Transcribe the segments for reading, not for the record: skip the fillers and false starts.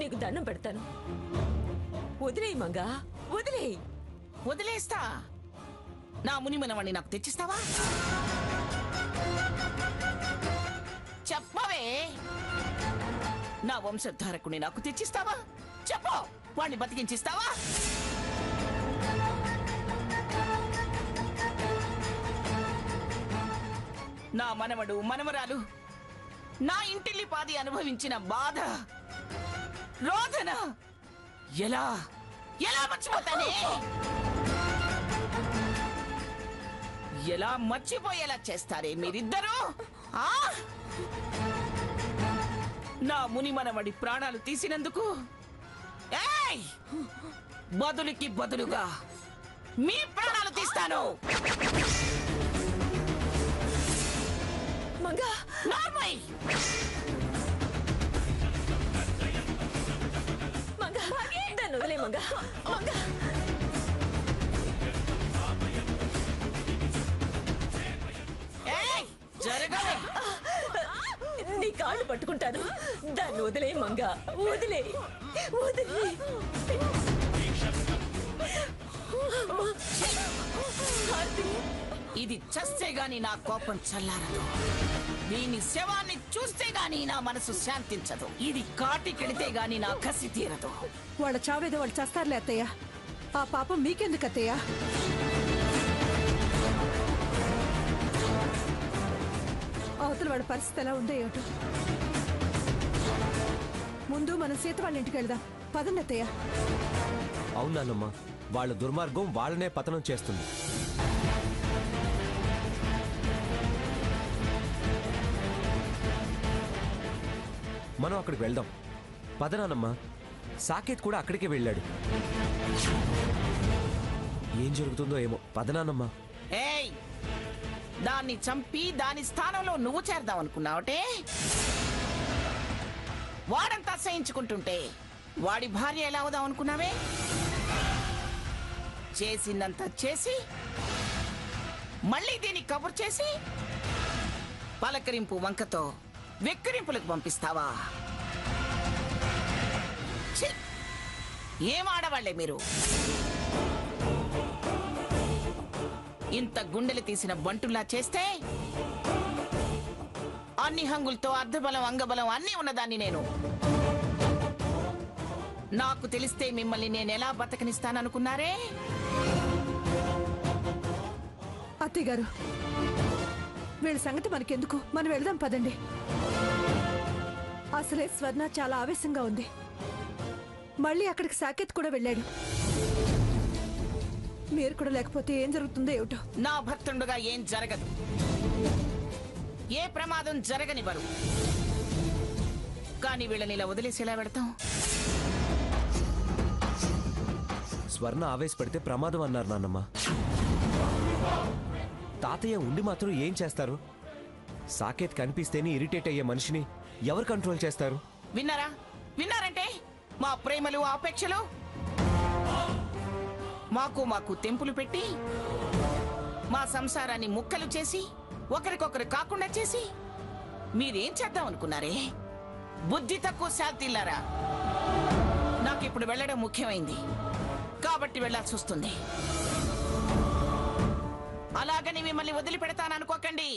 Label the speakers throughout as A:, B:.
A: నీకు దండం పెడతాను. వదిలేయి మంగా, వదిలేయి.
B: వదిలేస్తా. నా మునిమనవాణ్ణి నాకు తెచ్చిస్తావా? చెప్పవే. నా వంశధారకుని నాకు తెచ్చిస్తావా? చెప్పు. వాణ్ణి బతికించిస్తావా? నా మనవడు మనవరాలు నా ఇంటిల్లి పాది అనుభవించిన బాధ, రోదన ఎలా ఎలా మర్చిపోతానే? ఎలా మర్చిపోయేలా చేస్తారే మీరిద్దరూ? నా ముని మనవడి ప్రాణాలు తీసినందుకు బదులుకి బదులుగా మీ ప్రాణాలు తీస్తాను.
A: మంగా,
B: నార్మై
A: మంగా, దాన్ని వదిలే మంగా. మంగా,
B: జరగవే.
A: నీ కాళ్ళు పట్టుకుంటాను. దాన్ని వదిలే మంగా, వదిలే, వదిలే.
B: ఇది చస్తే గాని నా కోపం చల్లారదు. దీని శవాన్ని చూస్తే గాని నా మనసు శాంతించదు. ఇది కాటికెడితే గాని నా కసి తీరదు.
C: వాళ్ళ చావేదో వాళ్ళు చేస్తారులే అత్తయ్య. ఆ పాపం మీకెందుకు అత్తయ్య? అవతల వాళ్ళ పరిస్థితి ఎలా ఉందో ఏమిటో. ముందు మనం సీత వాళ్ళ ఇంటికి వెళ్దాం. పదండి అత్తయ్య.
D: అవునానమ్మా, వాళ్ళ దుర్మార్గం వాళ్ళనే పతనం చేస్తుంది. మనం అక్కడికి వెళ్దాం. పదనానమ్మా. సాకేత్ కూడా అక్కడికే వెళ్ళాడు. ఏం జరుగుతుందో ఏమో. పదనానమ్మా.
B: ఏయ్, దాన్ని చంపి దాని స్థానంలో నువ్వు చేరదాం అనుకున్నావటే? వాడంతా అసహించుకుంటుంటే వాడి భార్య ఎలా అవుదాం అనుకున్నావే? చేసిందంతా చేసి మళ్ళీ దీన్ని కబురు చేసి పలకరింపు వంకతో వెక్కిరింపులకు పంపిస్తావా? ఏం ఆడవాళ్లే మీరు? ఇంత గుండెలు తీసిన బంటుల్లా చేస్తే అన్ని హంగులతో అర్ధబలం అంగబలం అన్నీ ఉన్నదాన్ని నేను. నాకు తెలిస్తే మిమ్మల్ని నేను ఎలా బతకనిస్తాననుకున్నారే?
C: అత్తయ్య గారు, వీళ్ళ సంగతి మనకెందుకు? మనం వెళ్దాం పదండి. అసలే స్వర్ణ చాలా ఆవేశంగా ఉంది. మళ్ళీ అక్కడికి సాకేత్ కూడా వెళ్ళాడు. మీరు కూడా లేకపోతే ఏం జరుగుతుందో ఏమిటో.
B: నా భర్తుండగా ఏం జరగదు. ఏ ప్రమాదం జరగనివ్వరు. కానీ వీళ్ళని ఇలా వదిలేసి ఎలా పెడతాం?
D: స్వర్ణ ఆవేశపడితే ప్రమాదం అన్నారు నాన్నమ్మ. తాతయ్య ఉండి మాత్రం ఏం చేస్తారు? సాకేత్ కనిపిస్తేనే ఇరిటేట్ అయ్యే మనిషిని ఎవరు కంట్రోల్ చేస్తారు?
B: విన్నారా? విన్నారంటే మా ప్రేమలు ఆపేక్షలు మాకు తెంపులు పెట్టి మా సంసారాన్ని ముక్కలు చేసి ఒకరికొకరు కాకుండా చేసి మీరేం చేద్దాం అనుకున్నారే? బుద్ధి తక్కువ శాంతిల్లారా. నాకిప్పుడు వెళ్ళడం ముఖ్యమైంది కాబట్టి వెళ్ళాల్సి వస్తుంది. అలాగని మిమ్మల్ని వదిలిపెడతాననుకోకండి.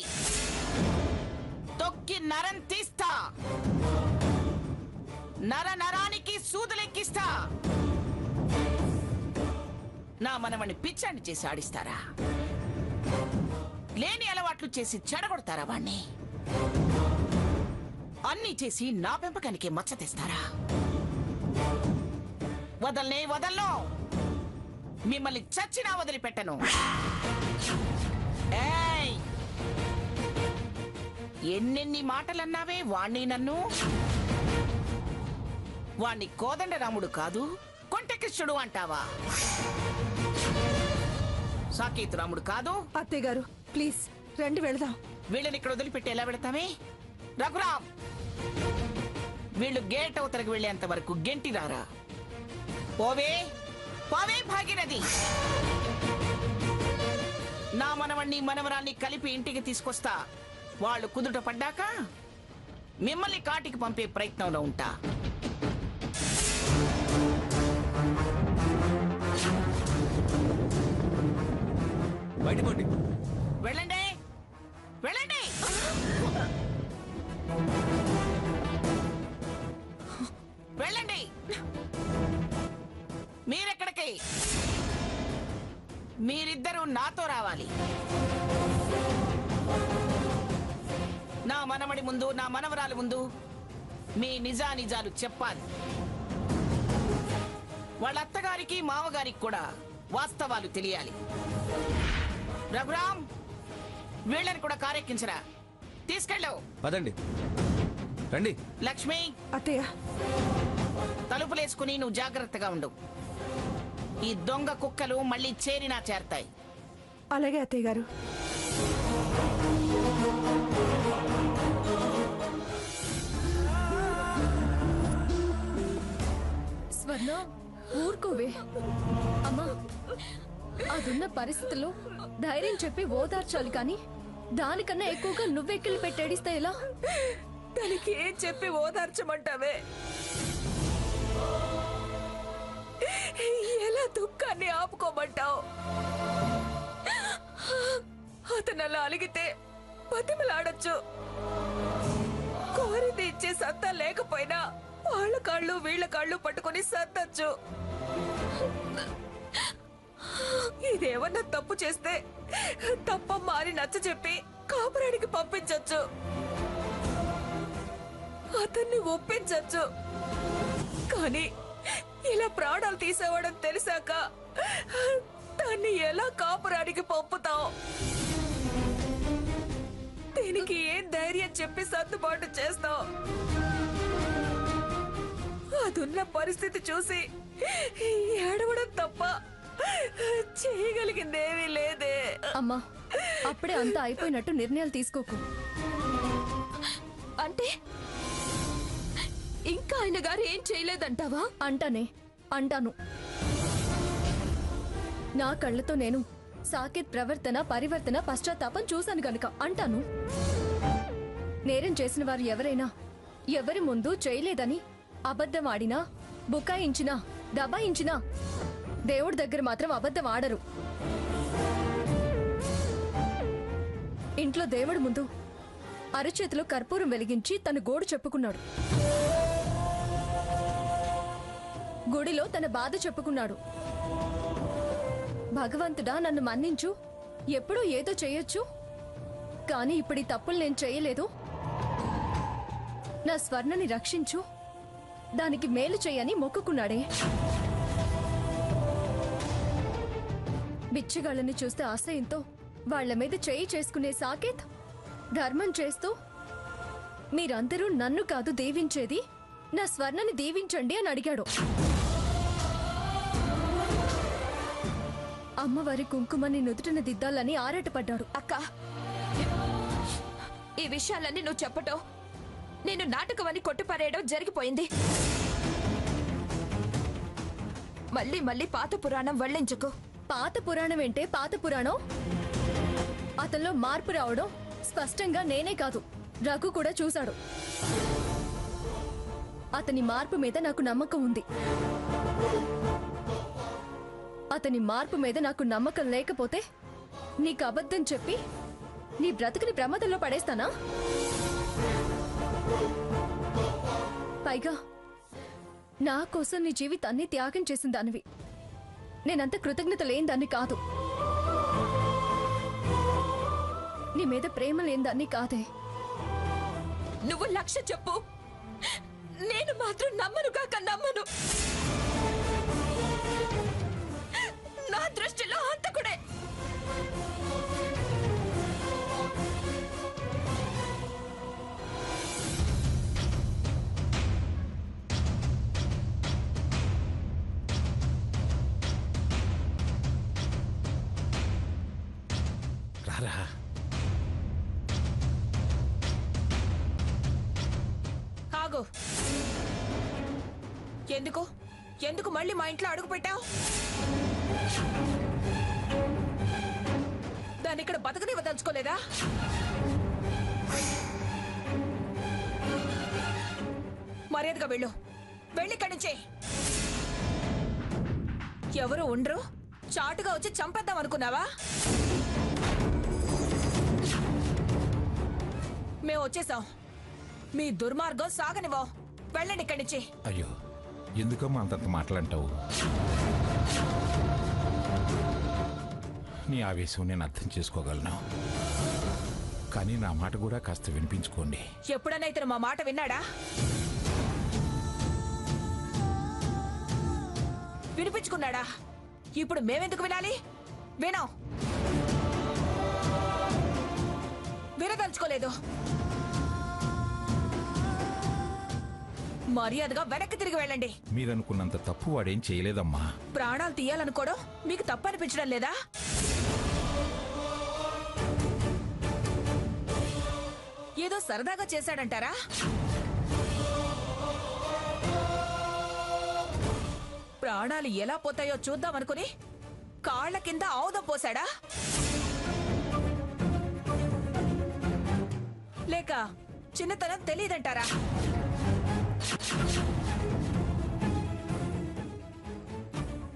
B: తొక్కి నరం తీస్తా. నర నరానికి సూదులెక్కిస్తా. నా మనవని పిచ్చాన్ని చేసి ఆడిస్తారా? లేని అలవాట్లు చేసి చెడగొడతారా వాణ్ణి? అన్నీ చేసి నా పెంపకానికి మచ్చ తెస్తారా? వదల్నే వదల్లో. మిమ్మల్ని చచ్చినా వదిలిపెట్టను. ఏయ్, ఎన్నెన్ని మాటలన్నావే వాణ్ణి నన్ను? వాణ్ణి కోదండరాముడు కాదు కొంటకృష్ణుడు అంటావా? సాకేత్ రాముడు కాదు.
C: అత్తయ్య గారు ప్లీజ్ రండి వెళదాం.
B: వీళ్ళని ఇక్కడ వదిలిపెట్టి ఎలా వెళతామే? రఘురామ్, వీళ్ళు గేట్ అవతలకు వెళ్ళేంత వరకు గెంటి రారా. పోవే పోవే భాగీరథి. నా మనవణ్ణి మనవరాన్ని కలిపి ఇంటికి తీసుకొస్తా. వాళ్ళు కుదుట పడ్డాక మిమ్మల్ని కాటికి పంపే ప్రయత్నంలో ఉంటా.
D: వెళ్ళిపోండి.
B: వెళ్ళండి, వెళ్ళండి. వెళ్ళండి. మీరెక్కడికి? మీరిద్దరూ నాతో రావాలి. నా మనవడి ముందు, నా మనవరాలు ముందు మీ నిజానిజాలు చెప్పాలి. వాళ్ళ అత్తగారికి మామగారికి కూడా వాస్తవాలు తెలియాలి. రఘురామ్, వీళ్ళని కూడా కారెక్కించరా. తీసుకెళ్ళావు.
D: పదండి, రండి.
B: లక్ష్మి,
C: అత్తయ్య,
B: తలుపులేసుకుని నువ్వు జాగ్రత్తగా ఉండు. ఈ దొంగ కుక్కలు మళ్ళీ చేరినా చేరతాయి.
C: అలాగే అత్తయ్య గారు.
E: స్వర్ణ, ఊరుకోవే. అమ్మా, అదున్న పరిస్థితుల్లో ధైర్యం చెప్పి ఓదార్చాలి, కానీ దానికన్నా ఎక్కువగా నువ్వెక్కిళ్ళు పెట్టేడిస్తే ఎలా?
A: దానికి ఏం చెప్పి ఓదార్చమంటావే? ఎలా దుఃఖాన్ని ఆపుకోమంటావు? అతను అలా అలిగితే బతిమలాడొచ్చు. కోరిది ఇచ్చే సత్తా లేకపోయినా వాళ్ళ కాళ్ళు వీళ్ళ కాళ్ళు పట్టుకుని సత్తచ్చు. ఇదేమన్నా తప్పు చేస్తే తప్పమ్మా అని నచ్చ చెప్పి కాపురానికి పంపించచ్చు, అతన్ని ఒప్పించచ్చు. కానీ ఇలా ప్రాణాలు తీసేవాడని తెలిసాక దాన్ని ఎలా కాపురానికి పంపుతావు? దీనికి ఏం ధైర్యం చెప్పి సర్దుబాటు చేస్తావు? అదున్న పరిస్థితి చూసి ఏడవడం తప్ప చేయగలిగిందేమీ లేదే.
E: అమ్మా, అప్పుడే అంతా అయిపోయినట్టు నిర్ణయాలు తీసుకోకు.
A: అంటే ఇంకా ఆయన గారు ఏం చేయలేదంటావా?
E: అంటాను. నా కళ్ళతో నేను సాకేత్ ప్రవర్తన, పరివర్తన, పశ్చాత్తాపం చూశాను గనుక అంటాను. నేరం చేసిన వారు ఎవరైనా ఎవరి ముందు చేయలేదని అబద్ధం ఆడినా, బుకాయించినా, దబాయించినా దేవుడి దగ్గర మాత్రం అబద్ధం ఆడరు. ఇంట్లో దేవుడి ముందు అరచేతిలో కర్పూరం వెలిగించి తన గోడు చెప్పుకున్నాడు. గుడిలో తన బాధ చెప్పుకున్నాడు. భగవంతుడా, నన్ను మన్నించు, ఎప్పుడూ ఏదో చేయొచ్చు, కానీ ఇప్పుడు ఈ తప్పులు నేను చేయలేదు, నా స్వర్ణని రక్షించు, దానికి మేలు చేయని మొక్కుకున్నాడే. బిచ్చగాళ్ళని చూస్తే ఆశయంతో వాళ్ల మీద చేయి చేసుకునే సాకేత్ ధర్మం చేస్తూ, మీరందరూ నన్ను కాదు దీవించేది, నా స్వర్ణని దీవించండి అని అడిగాడు. అమ్మవారి కుంకుమని నుదుటిన దిద్దాలని ఆరాటపడ్డాడు.
A: అక్క, ఈ విషయాలన్నీ నువ్వు చెప్పటం, నేను నాటకమని కొట్టిపారేయడం జరిగిపోయింది. మళ్ళీ మళ్ళీ పాత పురాణం వల్లించకు.
E: పాత పురాణం ఏంటే పాత పురాణం? అతనిలో మార్పు రావడం స్పష్టంగా నేనే కాదు, రఘు కూడా చూశాడు. అతని మార్పు మీద నాకు నమ్మకం ఉంది. అతని మార్పు మీద నాకు నమ్మకం లేకపోతే నీకు అబద్ధం చెప్పి నీ బ్రతుకుని ప్రమాదంలో పడేస్తానా? పైగా నా కోసం నీ జీవితాన్ని త్యాగం చేసిన దానివి. నేనంత కృతజ్ఞత లేని దాన్ని కాదు, నీ మీద ప్రేమ లేని దాన్ని కాదే.
A: నువ్వు లక్ష చెప్పు, నేను మాత్రం నమ్మనుగాక నమ్మను. నా దృష్టిలో హంతకుడే.
D: రారా.
A: ఆగు. ఎందుకు ఎందుకు మళ్ళీ మా ఇంట్లో అడుగు పెట్టావు? దాన్ని ఇక్కడ బతకనివ్వదలుచుకోలేదా? మర్యాదగా వెళ్ళు, వెళ్ళి ఇక్కడి నుంచే. ఎవరు ఉండరు, చాటుగా వచ్చి చంపేద్దాం అనుకున్నావా? మేము వచ్చేసాం. మీ దుర్మార్గం సాగనివో. వెళ్ళండి ఇక్కడి నుంచి.
F: అయ్యో, ఎందుకమ్మా అంతంత మాటలంటావు? నీ ఆవేశం నేను అర్థం చేసుకోగలను, కానీ నా మాట కూడా కాస్త వినిపించుకోండి.
A: ఎప్పుడైనా ఇతను మా మాట విన్నాడా? వినిపించుకున్నాడా? ఇప్పుడు మేమెందుకు వినాలి? వినం. వినదలుచుకోలేదు. మర్యాదగా వెనక్కి తిరిగి వెళ్ళండి.
F: మీరనుకున్నంత తప్పు వాడేం చేయలేదమ్మా.
A: ప్రాణాలు తీయాలనుకోవడం మీకు తప్పనిపించడం లేదా? ఏదో సరదాగా చేశాడంటారా? ప్రాణాలు ఎలా పోతాయో చూద్దామనుకుని కాళ్ల కింద ఆవుదం పోశాడా? లేక చిన్నతనం తెలియదంటారా?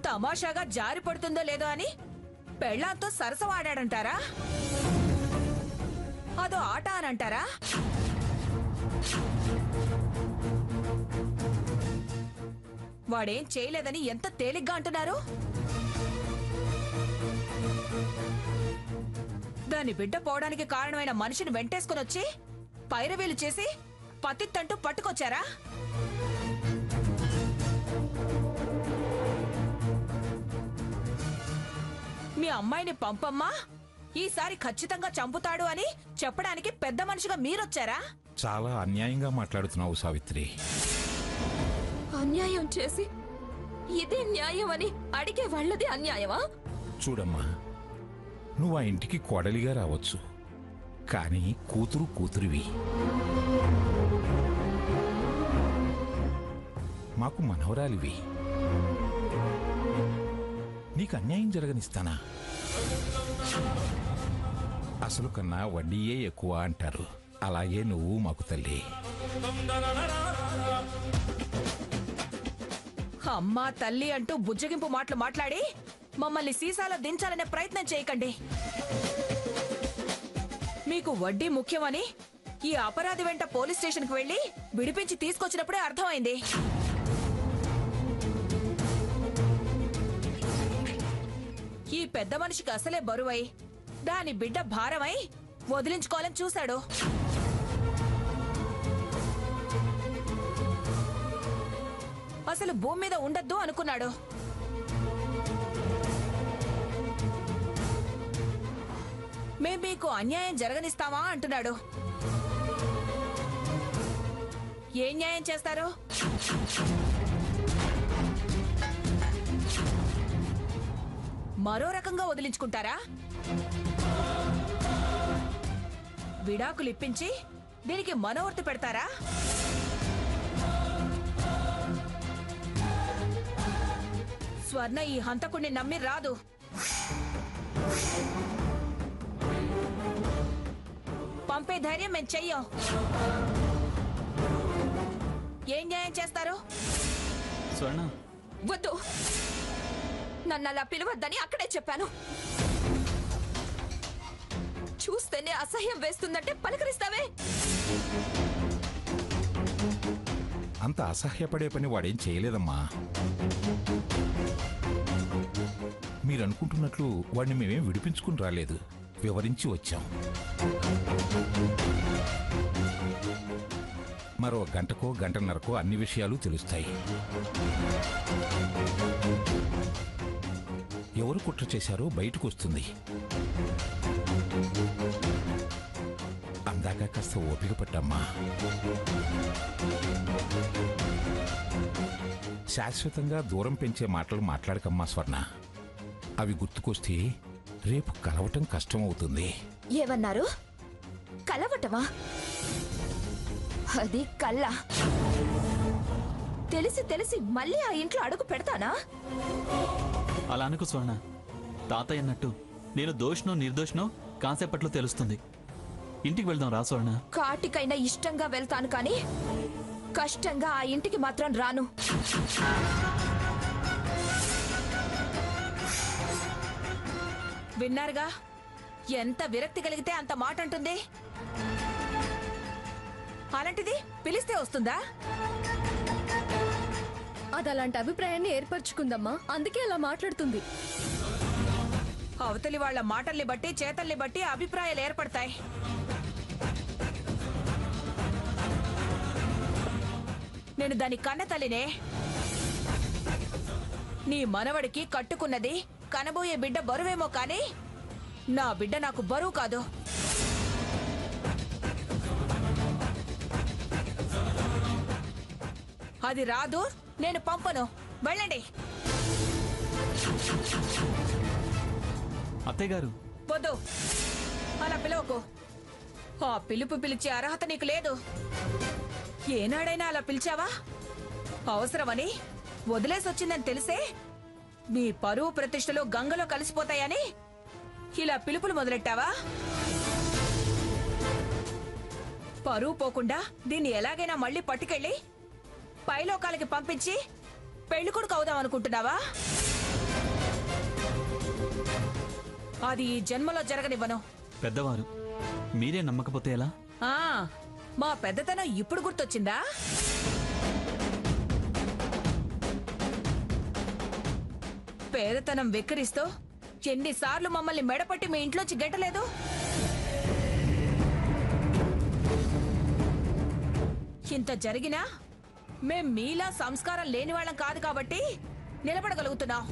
A: తమాషాగా జారి పడుతుందో లేదో అని పెళ్లాంతో సరసం ఆడాడంటారా? అదో ఆట అని అంటారా? వాడేం చేయలేదని ఎంత తేలిగ్గా అంటున్నారు? దాని బిడ్డ పోవడానికి కారణమైన మనిషిని వెంటేసుకుని వచ్చి పైరవీలు చేసి పతిత్తంటూ పట్టుకొచ్చారా? మీ అమ్మాయిని పంపమ్మా, ఈసారి ఖచ్చితంగా చంపుతాడు అని చెప్పడానికి పెద్ద మనిషిగా మీరొచ్చారా?
F: చాలా అన్యాయంగా మాట్లాడుతున్నావు సావిత్రి.
E: అన్యాయం చేసి ఇదే న్యాయం అని అడిగే వాళ్ళది అన్యాయమా?
F: చూడమ్మా, నువ్వు ఆ ఇంటికి కోడలిగా రావచ్చు, కానీ కూతురువి. మాకు మనవరాలివి. నీకు అన్యాయం జరగనిస్తానా? అసలు కన్నా వడ్డీయే ఎక్కువ అంటారు. అలాగే నువ్వు మాకు తల్లి.
A: అమ్మా తల్లి అంటూ బుజ్జగింపు మాటలు మాట్లాడి మమ్మల్ని సీసాలో దించాలనే ప్రయత్నం చేయకండి. మీకు వడ్డీ ముఖ్యమని ఈ అపరాధి వెంట పోలీస్ స్టేషన్కి వెళ్లి విడిపించి తీసుకొచ్చినప్పుడే అర్థమైంది. ఈ పెద్ద మనిషికి అసలే బరువై దాని బిడ్డ భారమై వదిలించుకోవాలని చూశాడు. అసలు భూమి మీద ఉండద్దు అనుకున్నాడు. మేం మీకు అన్యాయం జరగనిస్తామా అంటున్నాడు. ఏ న్యాయం చేస్తారు? మరో రకంగా వదిలించుకుంటారా? విడాకులు ఇప్పించి దీనికి మనోవర్తి పెడతారా? స్వర్ణ ఈ హంతకుణ్ణి నమ్మి రాదు. పంపే ధైర్యం మేము చెయ్యం. ఏం న్యాయం చేస్తారు?
G: స్వర్ణ,
E: వద్దు, నన్ను అలా పిలవద్దని అక్కడే చెప్పాను. చూస్తేనే అసహ్యం వేస్తుందంటే పలకరిస్తావే.
F: అంత అసహ్యపడే పని వాడేం చేయలేదమ్మా. మీరనుకుంటున్నట్లు వాడిని మేమేం విడిపించుకుని రాలేదు, వివరించి వచ్చాం. మరో గంటకో గంటన్నరకో అన్ని విషయాలు తెలుస్తాయి. ఎవరు కుట్ర చేశారో బయటకు వస్తుంది. అందాక కాస్త ఓపిక పట్టమ్మా. శాశ్వతంగా దూరం పెంచే మాటలు మాట్లాడకమ్మా స్వర్ణ. అవి గుర్తుకొస్తే రేపు కలవటం కష్టం అవుతుంది.
E: ఏమన్నారు? కలవటమా? అది కళ్ళ. తెలిసి తెలిసి మళ్ళీ ఆ ఇంట్లో అడుగు పెడతానా?
G: అలా అనుకు స్వర్ణ. తాతయ్య అన్నట్టు నేను దోషనో నిర్దోషనో కాసేపట్లో తెలుస్తుంది. ఇంటికి వెళ్దాం రా స్వర్ణ.
E: కాటికైనా ఇష్టంగా వెళ్తాను కానీ కష్టంగా ఆ ఇంటికి మాత్రం రాను.
A: విన్నారుగా, ఎంత విరక్తి కలిగితే అంత మాట అంటుంది. అలాంటిది పిలిస్తే వస్తుందా?
E: అది అలాంటి అభిప్రాయాన్ని ఏర్పరచుకుందమ్మా, అందుకే అలా మాట్లాడుతుంది.
A: అవతలి వాళ్ళ మాటల్ని బట్టి చేతల్ని బట్టి అభిప్రాయాలు ఏర్పడతాయి. నేను దాని కన్న తల్లినే. నీ మనవడికి కట్టుకున్నది కనబోయే బిడ్డ బరువేమో కానీ నా బిడ్డ నాకు బరువు కాదు. అది రాదు, నేను పంపను. వెళ్ళండి.
G: అత్తయ్య గారు,
A: వద్దు, అలా పిలవకు. ఆ పిలుపు పిలిచే అర్హత నీకు లేదు. ఏనాడైనా అలా పిలిచావా? అవసరమని వదిలేసొచ్చిందని తెలిసే మీ పరువు ప్రతిష్టలు గంగలో కలిసిపోతాయని ఇలా పిలుపులు మొదలెట్టావా? పరువు పోకుండా దీన్ని ఎలాగైనా మళ్ళీ పట్టుకెళ్ళి పైలోకాలకి పంపించి పెళ్లికొడుకు అవుదాం అనుకుంటున్నావా? అది ఈ జన్మలో జరగనివ్వను.
G: పెద్దవారు మీరే నమ్మకపోతే ఎలా?
A: మా పెద్దతనం ఇప్పుడు గుర్తొచ్చిందా? పేదతనం వెక్కిరిస్తూ ఎన్నిసార్లు మమ్మల్ని మెడపట్టి మీ ఇంట్లోంచి గెట్టలేదు? ఇంత జరిగినా మేం మీలా సంస్కారం లేని వాళ్ళం కాదు కాబట్టి నిలబడగలుగుతున్నాం.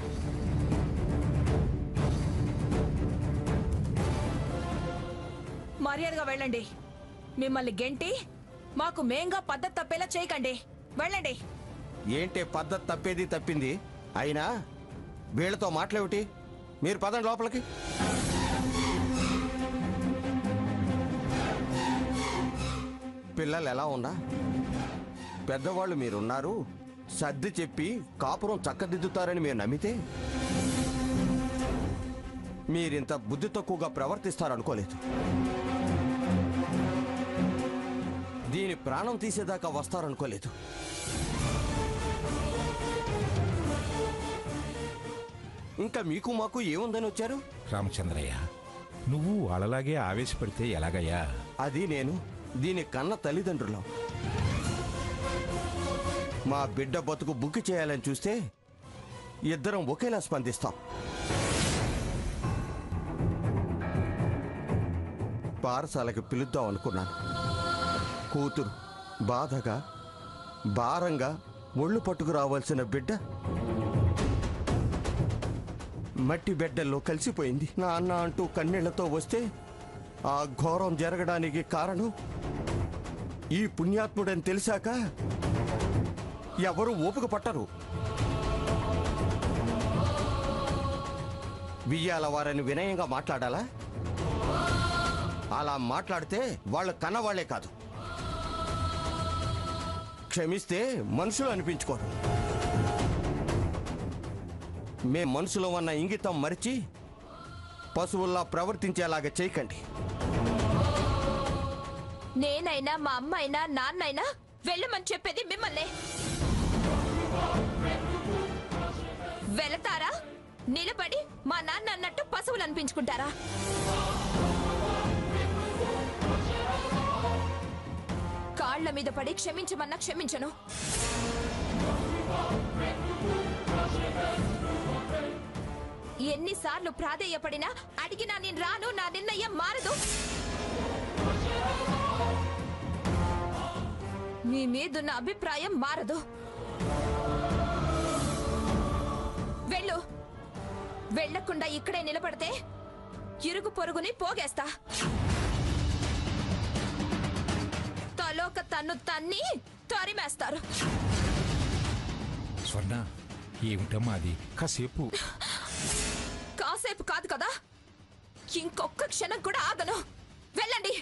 A: మర్యాదగా వెళ్ళండి. మిమ్మల్ని గెంటి మాకు మేంగా పద్ధతి తప్పేలా చేయకండి. వెళ్ళండి.
H: ఏంటే పద్ధతి తప్పేది తప్పింది? అయినా వీళ్లతో మాట్లాడేమిటి? మీరు పదండి లోపలికి. పిల్లలు ఎలా ఉన్నా పెద్దవాళ్ళు మీరున్నారు, సర్ది చెప్పి కాపురం చక్కదిద్దుతారని మీరు నమ్మితే మీరింత బుద్ధి తక్కువగా ప్రవర్తిస్తారనుకోలేదు. దీని ప్రాణం తీసేదాకా వస్తారనుకోలేదు. ఇంకా మీకు మాకు ఏముందని వచ్చారు?
F: రామచంద్రయ్య, నువ్వు వాళ్ళలాగే ఆవేశపడితే ఎలాగయ్యా?
H: అది నేను దీని కన్న తల్లిదండ్రులం. మా బిడ్డ బతుకు బుక్కి చేయాలని చూస్తే ఇద్దరం ఒకేలా స్పందిస్తాం. పాఠశాలకి పిలుద్దాం అనుకున్నాను. కూతురు బాధగా భారంగా ఒళ్ళు పట్టుకు రావాల్సిన బిడ్డ మట్టి బిడ్డల్లో కలిసిపోయింది. నాన్న అంటూ కన్నీళ్లతో వస్తే ఆ ఘోరం జరగడానికి కారణం ఈ పుణ్యాత్ముడని తెలిసాక ఎవరు ఓపిక పట్టరు. వియ్యాల వారని వినయంగా మాట్లాడాలా? అలా మాట్లాడితే వాళ్ళు కన్నవాళ్లే కాదు, క్షమిస్తే మనుషులు అనిపించుకోరు. మేం మనుషులు అన్న ఇంగితం మరిచి పశువుల్లా ప్రవర్తించేలాగా చేయకండి.
A: నేనైనా మా అమ్మ అయినా నాన్నైనా వెళ్ళమని చెప్పేది మిమ్మల్ని. వెళతారా? నిలబడి మా నాన్న అన్నట్టు పశువులు అనిపించుకుంటారా? కాళ్ల మీద పడి క్షమించమన్నా క్షమించను. ఎన్నిసార్లు ప్రాధేయపడినా అడిగినా నేను రాను, నా నిర్ణయం మారదు. మీ మీదున్న అభిప్రాయం మారదు. వెళ్ళు. వెళ్లకుండా ఇక్కడే నిలబడితే ఇరుగు పొరుగుని పోగేస్తా. తలోక తన్ను తన్ని తరిమేస్తారు.
F: స్వర్ణ, ఏమిటమ్మా అది? కాసేపు
A: కాసేపు కాదు కదా, ఇంకొక్క క్షణం కూడా ఆగను. వెళ్ళండి.